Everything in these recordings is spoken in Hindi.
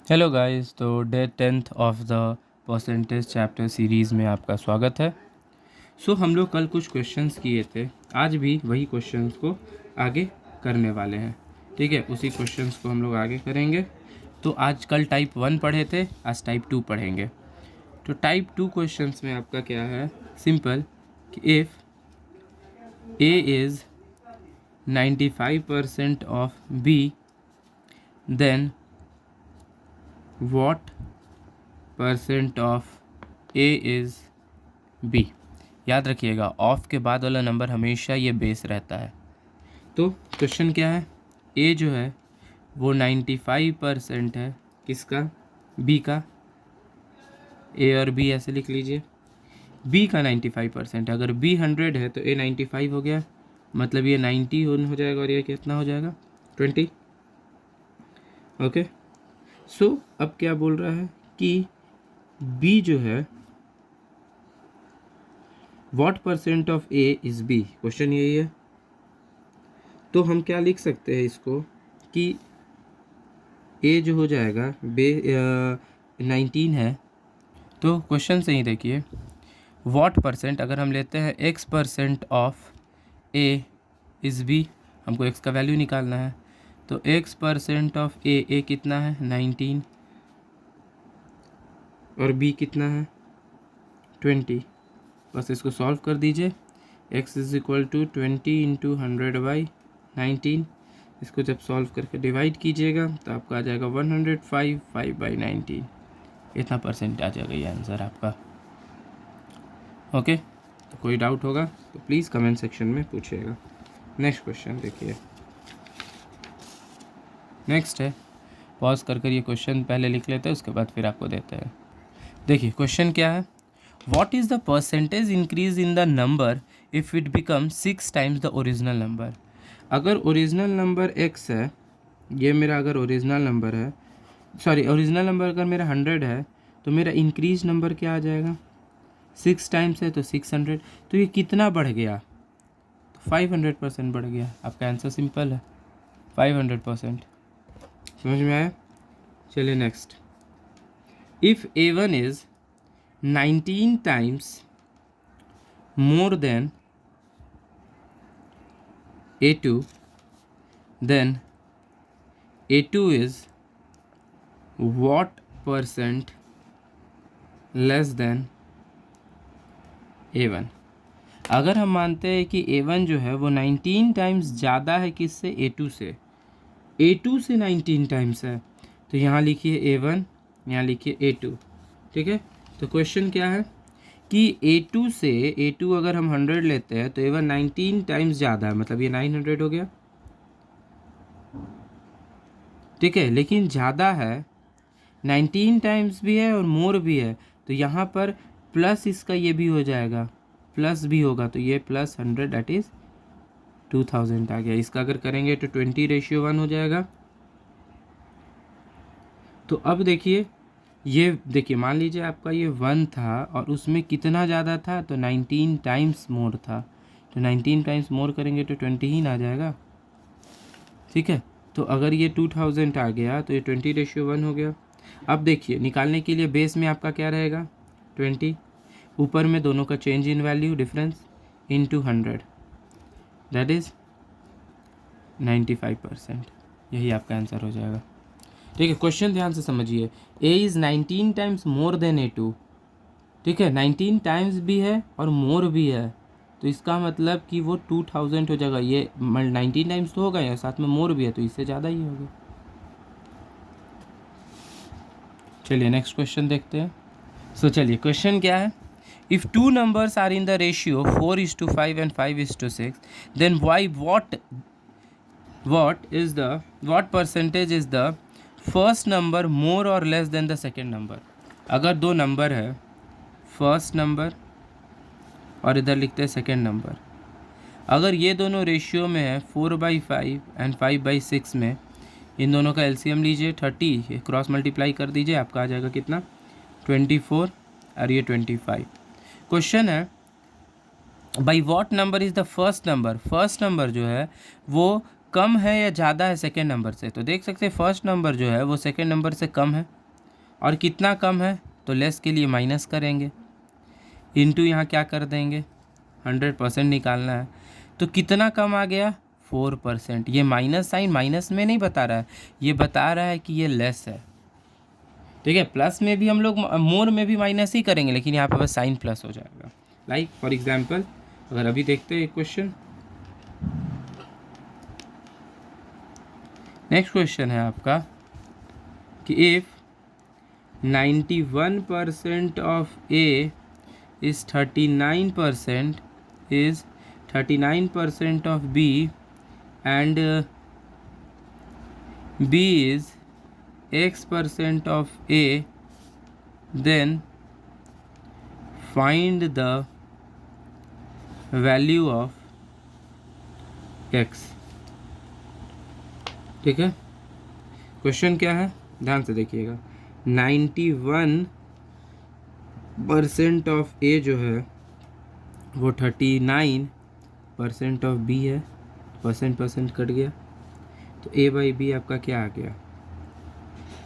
हेलो गाइस, तो day 10th of the percentage chapter series में आपका स्वागत है। हम लोग कल कुछ क्वेश्चंस किए थे, आज भी वही क्वेश्चंस को आगे करने वाले हैं। ठीक है, उसी क्वेश्चंस को हम लोग आगे करेंगे। तो आज कल टाइप 1 पढ़े थे, आज टाइप 2 पढ़ेंगे। तो टाइप 2 क्वेश्चंस में आपका क्या है, सिंपल कि if A is 95% of B then what percent of A is B. याद रखिएगा, ऑफ के बाद वाला नंबर हमेशा ये बेस रहता है। तो क्वेश्चन क्या है, ए जो है वो 95% है, किसका, बी का। ए और बी ऐसे लिख लीजिए, बी का 95% है। अगर बी 100 है तो ए 95 हो गया, मतलब ये 90 हो जाएगा और ये कितना हो जाएगा, 20। ओके, अब क्या बोल रहा है कि बी जो है what percent of A is B, question यही है। तो हम क्या लिख सकते हैं इसको कि ए जो हो जाएगा 19 है। तो क्वेश्चन से ही देखिए, व्हाट परसेंट अगर हम लेते हैं x percent of A is B, हमको एक्स का वैल्यू निकालना है। तो एक्स परसेंट ऑफ ए कितना है 19 और बी कितना है 20। बस इसको सॉल्व कर दीजिए, x is equal to 20 into 100/19। इसको जब सॉल्व करके डिवाइड कीजिएगा तो आपका आ जाएगा 105 5/19। इतना परसेंट आ जाएगा ये आंसर आपका। ओके, तो कोई डाउट होगा तो प्लीज़ कमेंट सेक्शन में पूछिएगा। नेक्स्ट क्वेश्चन देखिए, नेक्स्ट है, पॉज कर ये क्वेश्चन पहले लिख लेते हैं, उसके बाद फिर आपको देते हैं। देखिए क्वेश्चन क्या है, What is the percentage increase in the number if it becomes 6 times the original number? अगर ओरिजिनल नंबर x है, ये मेरा अगर ओरिजिनल नंबर है, सॉरी ओरिजिनल नंबर अगर मेरा 100 है तो मेरा इंक्रीज नंबर क्या आ जाएगा, 6 टाइम्स है तो 600। तो ये कितना बढ़ गया, तो 500% बढ़ गया। आपका आंसर सिंपल है, 500%। समझ में आया। चलिए next, if A1 is 19 times more than A2, then A2 is what percent less than A1। अगर हम मानते हैं कि A1 जो है वो 19 टाइम्स ज़्यादा है किससे, A2 से, A2 से 19 टाइम्स है, तो यहाँ लिखिए A1, यहाँ लिखिए A2। ठीक है, तो क्वेश्चन क्या है कि A2 से, A2 अगर हम 100 लेते हैं तो A1 19 टाइम्स ज़्यादा है, मतलब ये 900 हो गया। ठीक है, लेकिन ज़्यादा है, 19 टाइम्स भी है और मोर भी है, तो यहाँ पर प्लस इसका ये भी हो जाएगा, प्लस भी होगा, तो ये प्लस 100 दैट इज़ 2000 आ गया। इसका अगर करेंगे तो 20:1 हो जाएगा। तो अब देखिए, ये देखिए, मान लीजिए आपका ये 1 था और उसमें कितना ज़्यादा था, तो 19 टाइम्स मोर था, तो 19 टाइम्स मोर करेंगे तो 20 ही ना जाएगा। ठीक है, तो अगर ये 2000 आ गया तो ये 20:1 हो गया। अब देखिए, निकालने के लिए बेस में आपका क्या रहेगा, 20, ऊपर में दोनों का change in value difference into 100 that is 95%। यही आपका आंसर हो जाएगा। ठीक है, क्वेश्चन ध्यान से समझिए, A is 19 times more than A2। ठीक है, 19 टाइम्स भी है और मोर भी है, तो इसका मतलब कि वो 2000 हो जाएगा। ये 19 टाइम्स तो होगा या साथ में मोर भी है, तो इससे ज़्यादा ही होगा। चलिए नेक्स्ट क्वेश्चन देखते हैं। चलिए क्वेश्चन क्या है, if two numbers are in the ratio 4:5 and 5:6, then what percentage is the first number more और less than the second number. अगर दो नंबर है, फर्स्ट नंबर और इधर लिखते हैं सेकेंड नंबर, अगर ये दोनों रेशियो में है 4/5 एंड 5/6 में, इन दोनों का एलसीएम लीजिए 30, क्रॉस मल्टीप्लाई कर दीजिए, आपका आ जाएगा कितना, 24 और ये 25। क्वेश्चन है, by what number is the first number, first number जो है वो कम है या ज़्यादा है सेकेंड नंबर से, तो देख सकते हैं फर्स्ट नंबर जो है वो सेकेंड नंबर से कम है, और कितना कम है तो लेस के लिए माइनस करेंगे, इनटू यहाँ क्या कर देंगे 100% निकालना है। तो कितना कम आ गया 4%। ये माइनस साइन माइनस में नहीं बता रहा है, ये बता रहा है कि ये लेस है। ठीक है, प्लस में भी हम लोग मोर में भी माइनस ही करेंगे, लेकिन यहाँ पे बस साइन प्लस हो जाएगा। लाइक फॉर एग्जांपल अगर अभी देखते हैं क्वेश्चन, नेक्स्ट क्वेश्चन है आपका कि if 91% of A is 39% is 39% of B and B is X% of A, then find the value of X। ठीक है, क्वेश्चन क्या है ध्यान से देखिएगा। 91% ऑफ ए जो है वो 39% ऑफ बी है, परसेंट कट गया, तो ए बाई बी आपका क्या आ गया,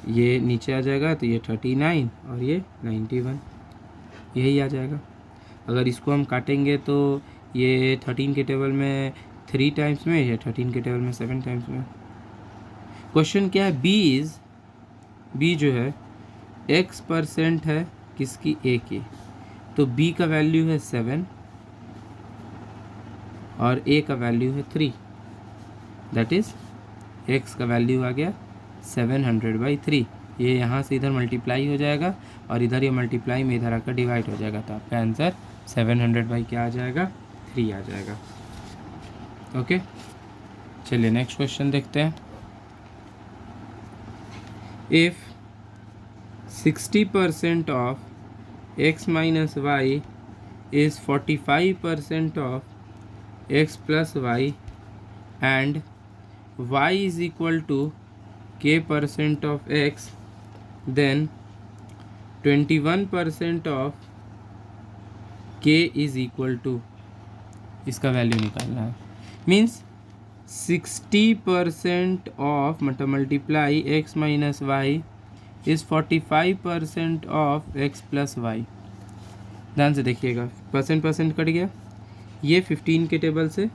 ये नीचे आ जाएगा, तो ये 39 और ये 91, यही आ जाएगा। अगर इसको हम काटेंगे तो ये 13 के टेबल में 3 टाइम्स में, ये 13 के टेबल में 7 टाइम्स में। क्वेश्चन क्या है, बी जो है X% है किसकी, ए की, तो बी का वैल्यू है 7 और ए का वैल्यू है 3, दैट इज एक्स का वैल्यू आ गया 700/3। ये यहाँ से इधर मल्टीप्लाई हो जाएगा और इधर ये मल्टीप्लाई में इधर आकर डिवाइड हो जाएगा, तो आपका आंसर 700 क्या आ जाएगा, 3 आ जाएगा। ओके, चलिए नेक्स्ट क्वेश्चन देखते हैं। If 60% of x minus y is 45% of x plus y and y is equal to k% of x, then 21% of k is equal to, इसका वैल्यू निकालना है। मीन्स 60% ऑफ मतलब multiply x minus y is 45% of x plus y. ध्यान से देखिएगा, परसेंट कट गया, ये 15 के टेबल से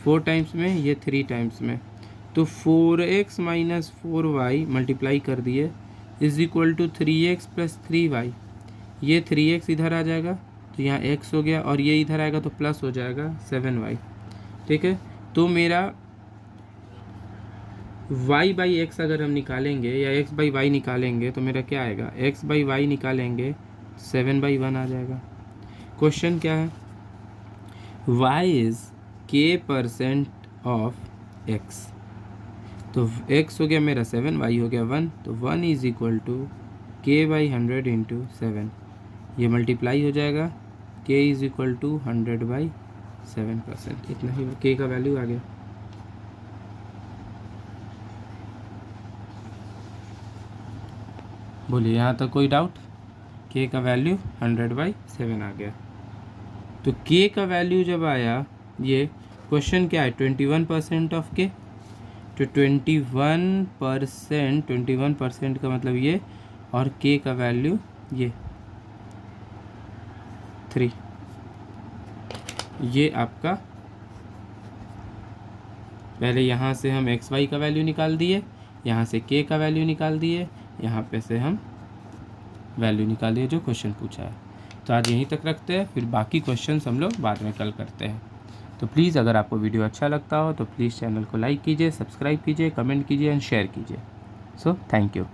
4 टाइम्स में, ये 3 टाइम्स में, तो 4x माइनस 4y मल्टीप्लाई कर दिए is equal to 3x plus 3y। ये 3x इधर आ जाएगा तो यहाँ x हो गया, और ये इधर आएगा तो प्लस हो जाएगा 7y। ठीक है, तो मेरा y बाई एक्स अगर हम निकालेंगे या x बाई वाई निकालेंगे तो मेरा क्या आएगा, x बाई वाई निकालेंगे 7/1 आ जाएगा। क्वेश्चन क्या है, y is k% of x, तो x हो गया मेरा 7, y हो गया 1, तो 1 is equal to k/100 into 7, ये मल्टीप्लाई हो जाएगा, k इज़ इक्वल टू 100/7%, इतना ही k का वैल्यू आ गया। बोलिए यहाँ तक कोई डाउट, k का वैल्यू 100/7 आ गया। तो k का वैल्यू जब आया, ये क्वेश्चन क्या है 21% ऑफ k, तो 21% का मतलब ये, और k का वैल्यू ये 3, ये आपका पहले यहाँ से हम एक्स वाई का वैल्यू निकाल दिए, यहाँ से k का वैल्यू निकाल दिए, यहाँ पे से हम वैल्यू निकाल दिए जो क्वेश्चन पूछा है। तो आज यहीं तक रखते हैं, फिर बाकी क्वेश्चंस हम लोग बाद में कल करते हैं। तो प्लीज़ अगर आपको वीडियो अच्छा लगता हो तो प्लीज़ चैनल को लाइक कीजिए, सब्सक्राइब कीजिए, कमेंट कीजिए एंड शेयर कीजिए। So thank you.